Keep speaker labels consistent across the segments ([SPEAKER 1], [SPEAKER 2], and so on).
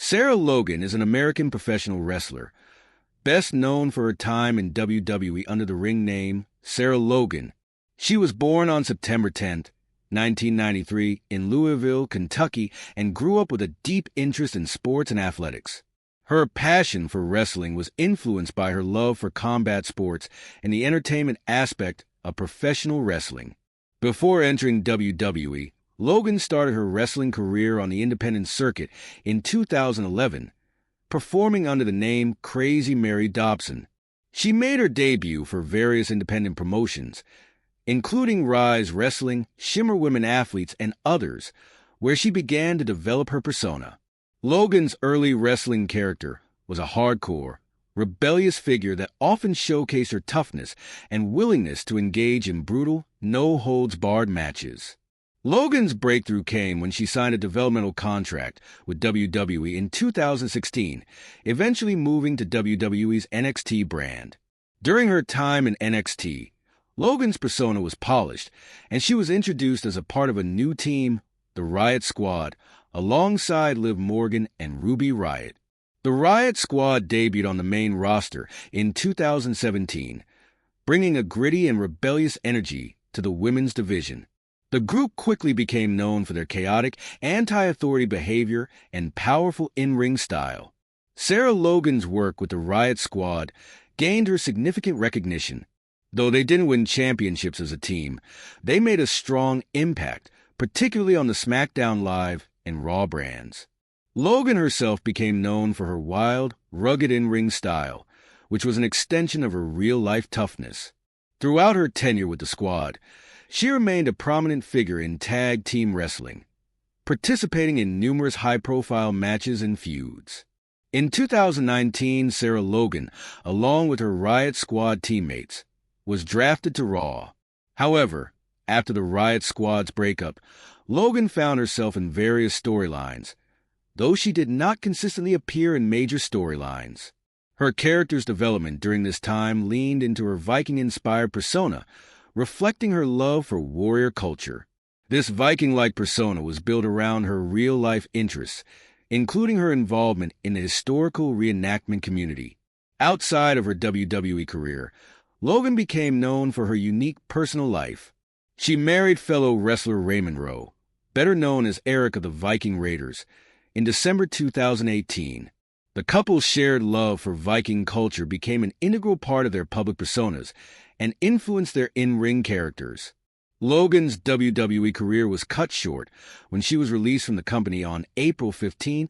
[SPEAKER 1] Sarah Logan is an American professional wrestler, best known for her time in WWE under the ring name Sarah Logan. She was born on September 10, 1993, in Louisville, Kentucky, and grew up with a deep interest in sports and athletics. Her passion for wrestling was influenced by her love for combat sports and the entertainment aspect of professional wrestling. Before entering WWE, Logan started her wrestling career on the independent circuit in 2011, performing under the name Crazy Mary Dobson. She made her debut for various independent promotions, including Rise Wrestling, Shimmer Women Athletes, and others, where she began to develop her persona. Logan's early wrestling character was a hardcore, rebellious figure that often showcased her toughness and willingness to engage in brutal, no-holds-barred matches. Logan's breakthrough came when she signed a developmental contract with WWE in 2016, eventually moving to WWE's NXT brand. During her time in NXT, Logan's persona was polished, and she was introduced as a part of a new team, the Riot Squad, alongside Liv Morgan and Ruby Riott. The Riot Squad debuted on the main roster in 2017, bringing a gritty and rebellious energy to the women's division. The group quickly became known for their chaotic, anti-authority behavior and powerful in-ring style. Sarah Logan's work with the Riot Squad gained her significant recognition. Though they didn't win championships as a team, they made a strong impact, particularly on the SmackDown Live and Raw brands. Logan herself became known for her wild, rugged in-ring style, which was an extension of her real-life toughness. Throughout her tenure with the squad, she remained a prominent figure in tag team wrestling, participating in numerous high-profile matches and feuds. In 2019, Sarah Logan, along with her Riot Squad teammates, was drafted to Raw. However, after the Riot Squad's breakup, Logan found herself in various storylines, though she did not consistently appear in major storylines. Her character's development during this time leaned into her Viking-inspired persona, reflecting her love for warrior culture. This Viking-like persona was built around her real-life interests, including her involvement in the historical reenactment community. Outside of her WWE career, Logan became known for her unique personal life. She married fellow wrestler Raymond Rowe, better known as Eric of the Viking Raiders, in December 2018. The couple's shared love for Viking culture became an integral part of their public personas and influenced their in-ring characters. Logan's WWE career was cut short when she was released from the company on April 15,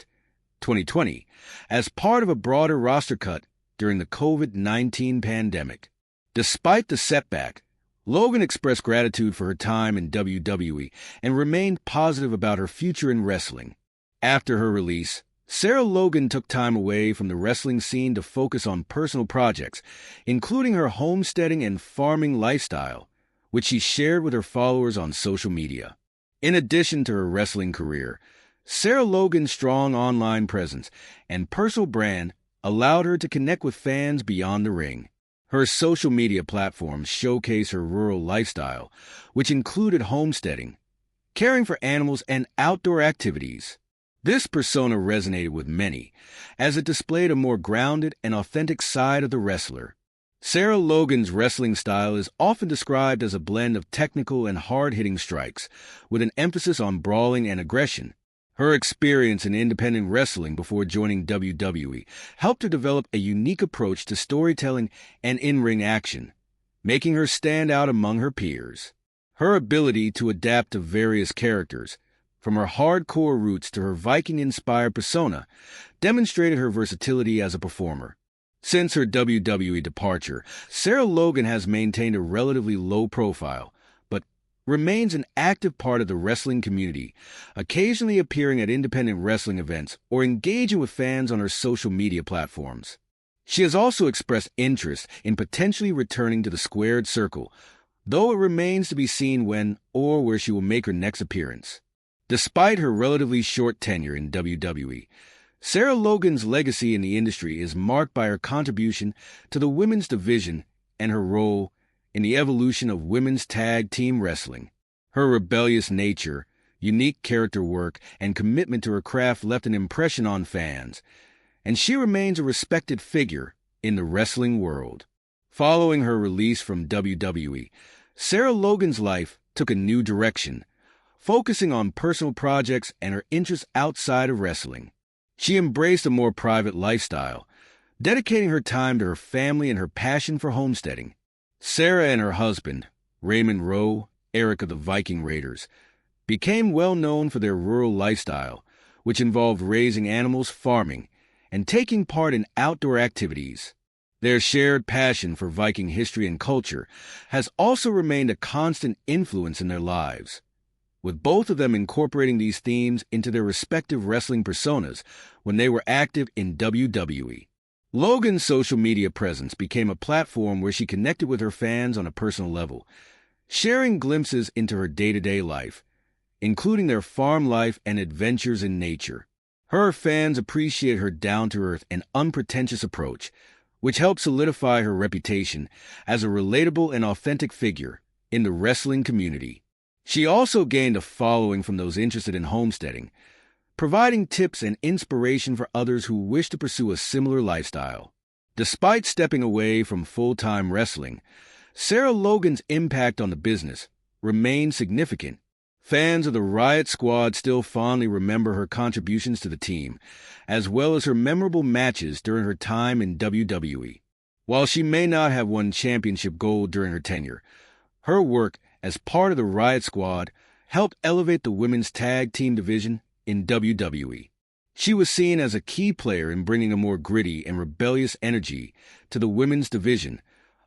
[SPEAKER 1] 2020, as part of a broader roster cut during the COVID-19 pandemic. Despite the setback, Logan expressed gratitude for her time in WWE and remained positive about her future in wrestling. After her release, Sarah Logan took time away from the wrestling scene to focus on personal projects, including her homesteading and farming lifestyle, which she shared with her followers on social media. In addition to her wrestling career, Sarah Logan's strong online presence and personal brand allowed her to connect with fans beyond the ring. Her social media platforms showcase her rural lifestyle, which included homesteading, caring for animals, and outdoor activities. This persona resonated with many, as it displayed a more grounded and authentic side of the wrestler. Sarah Logan's wrestling style is often described as a blend of technical and hard-hitting strikes, with an emphasis on brawling and aggression. Her experience in independent wrestling before joining WWE helped her develop a unique approach to storytelling and in-ring action, making her stand out among her peers. Her ability to adapt to various characters, from her hardcore roots to her Viking-inspired persona, demonstrated her versatility as a performer. Since her WWE departure, Sarah Logan has maintained a relatively low profile, but remains an active part of the wrestling community, occasionally appearing at independent wrestling events or engaging with fans on her social media platforms. She has also expressed interest in potentially returning to the squared circle, though it remains to be seen when or where she will make her next appearance. Despite her relatively short tenure in WWE, Sarah Logan's legacy in the industry is marked by her contribution to the women's division and her role in the evolution of women's tag team wrestling. Her rebellious nature, unique character work, and commitment to her craft left an impression on fans, and she remains a respected figure in the wrestling world. Following her release from WWE, Sarah Logan's life took a new direction, focusing on personal projects and her interests outside of wrestling. She embraced a more private lifestyle, dedicating her time to her family and her passion for homesteading. Sarah and her husband, Raymond Rowe, Eric of the Viking Raiders, became well known for their rural lifestyle, which involved raising animals, farming, and taking part in outdoor activities. Their shared passion for Viking history and culture has also remained a constant influence in their lives, with both of them incorporating these themes into their respective wrestling personas when they were active in WWE. Logan's social media presence became a platform where she connected with her fans on a personal level, sharing glimpses into her day-to-day life, including their farm life and adventures in nature. Her fans appreciate her down-to-earth and unpretentious approach, which helped solidify her reputation as a relatable and authentic figure in the wrestling community. She also gained a following from those interested in homesteading, providing tips and inspiration for others who wish to pursue a similar lifestyle. Despite stepping away from full-time wrestling, Sarah Logan's impact on the business remained significant. Fans of the Riot Squad still fondly remember her contributions to the team, as well as her memorable matches during her time in WWE. While she may not have won championship gold during her tenure, her work as part of the Riot Squad helped elevate the women's tag team division in WWE. She was seen as a key player in bringing a more gritty and rebellious energy to the women's division,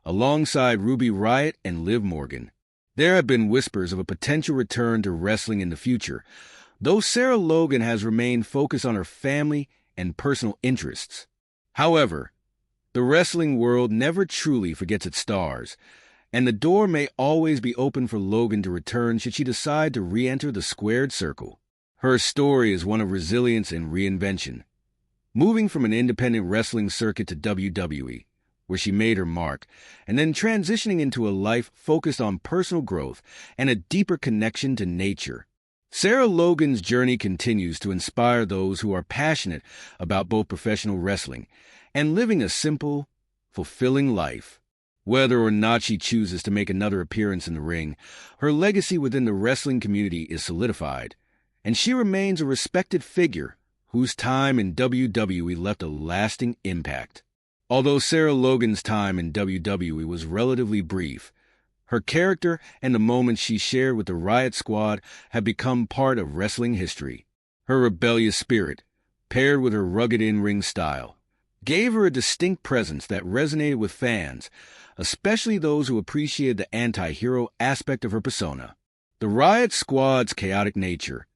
[SPEAKER 1] alongside Ruby Riott and Liv Morgan. There have been whispers of a potential return to wrestling in the future, though Sarah Logan has remained focused on her family and personal interests. However, the wrestling world never truly forgets its stars, and the door may always be open for Logan to return should she decide to re-enter the squared circle. Her story is one of resilience and reinvention. Moving from an independent wrestling circuit to WWE, where she made her mark, and then transitioning into a life focused on personal growth and a deeper connection to nature. Sarah Logan's journey continues to inspire those who are passionate about both professional wrestling and living a simple, fulfilling life. Whether or not she chooses to make another appearance in the ring, her legacy within the wrestling community is solidified, and she remains a respected figure whose time in WWE left a lasting impact. Although Sarah Logan's time in WWE was relatively brief, her character and the moments she shared with the Riot Squad have become part of wrestling history. Her rebellious spirit, paired with her rugged in-ring style, gave her a distinct presence that resonated with fans, especially those who appreciated the anti-hero aspect of her persona. The Riot Squad's chaotic nature,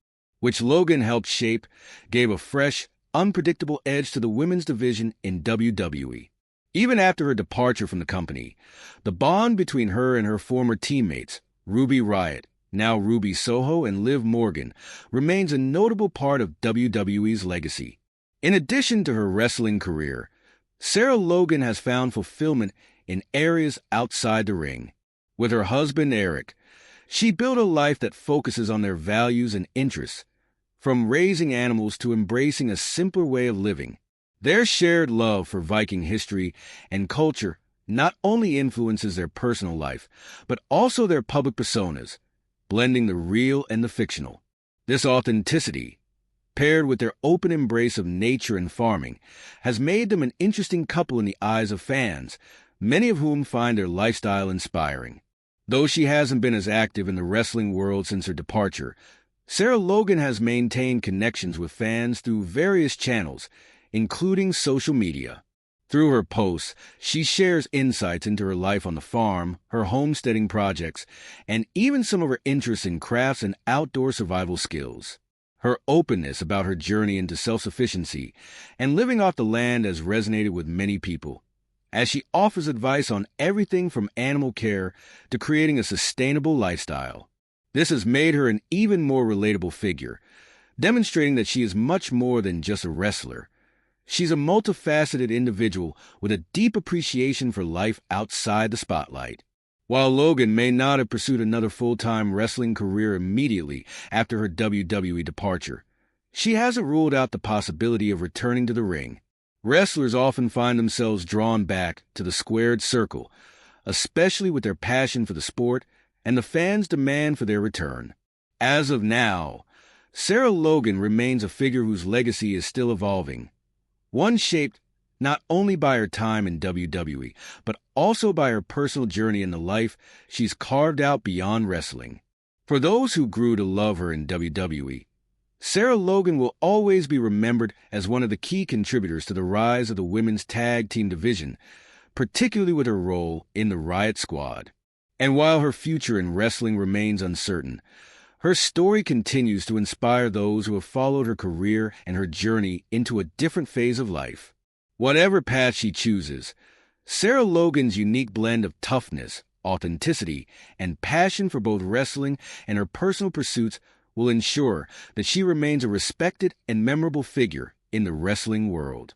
[SPEAKER 1] which Logan helped shape, gave a fresh, unpredictable edge to the women's division in WWE. Even after her departure from the company, the bond between her and her former teammates, Ruby Riott, now Ruby Soho, and Liv Morgan, remains a notable part of WWE's legacy. In addition to her wrestling career, Sarah Logan has found fulfillment in areas outside the ring. With her husband, Eric, she built a life that focuses on their values and interests, from raising animals to embracing a simpler way of living. Their shared love for Viking history and culture not only influences their personal life, but also their public personas, blending the real and the fictional. This authenticity, paired with their open embrace of nature and farming, has made them an interesting couple in the eyes of fans, many of whom find their lifestyle inspiring. Though she hasn't been as active in the wrestling world since her departure, Sarah Logan has maintained connections with fans through various channels, including social media. Through her posts, she shares insights into her life on the farm, her homesteading projects, and even some of her interests in crafts and outdoor survival skills. Her openness about her journey into self-sufficiency and living off the land has resonated with many people, as she offers advice on everything from animal care to creating a sustainable lifestyle. This has made her an even more relatable figure, demonstrating that she is much more than just a wrestler. She's a multifaceted individual with a deep appreciation for life outside the spotlight. While Logan may not have pursued another full-time wrestling career immediately after her WWE departure, she hasn't ruled out the possibility of returning to the ring. Wrestlers often find themselves drawn back to the squared circle, especially with their passion for the sport and the fans' demand for their return. As of now, Sarah Logan remains a figure whose legacy is still evolving, one shaped not only by her time in WWE, but also by her personal journey in the life she's carved out beyond wrestling. For those who grew to love her in WWE, Sarah Logan will always be remembered as one of the key contributors to the rise of the women's tag team division, particularly with her role in the Riot Squad. And while her future in wrestling remains uncertain, her story continues to inspire those who have followed her career and her journey into a different phase of life. Whatever path she chooses, Sarah Logan's unique blend of toughness, authenticity, and passion for both wrestling and her personal pursuits will ensure that she remains a respected and memorable figure in the wrestling world.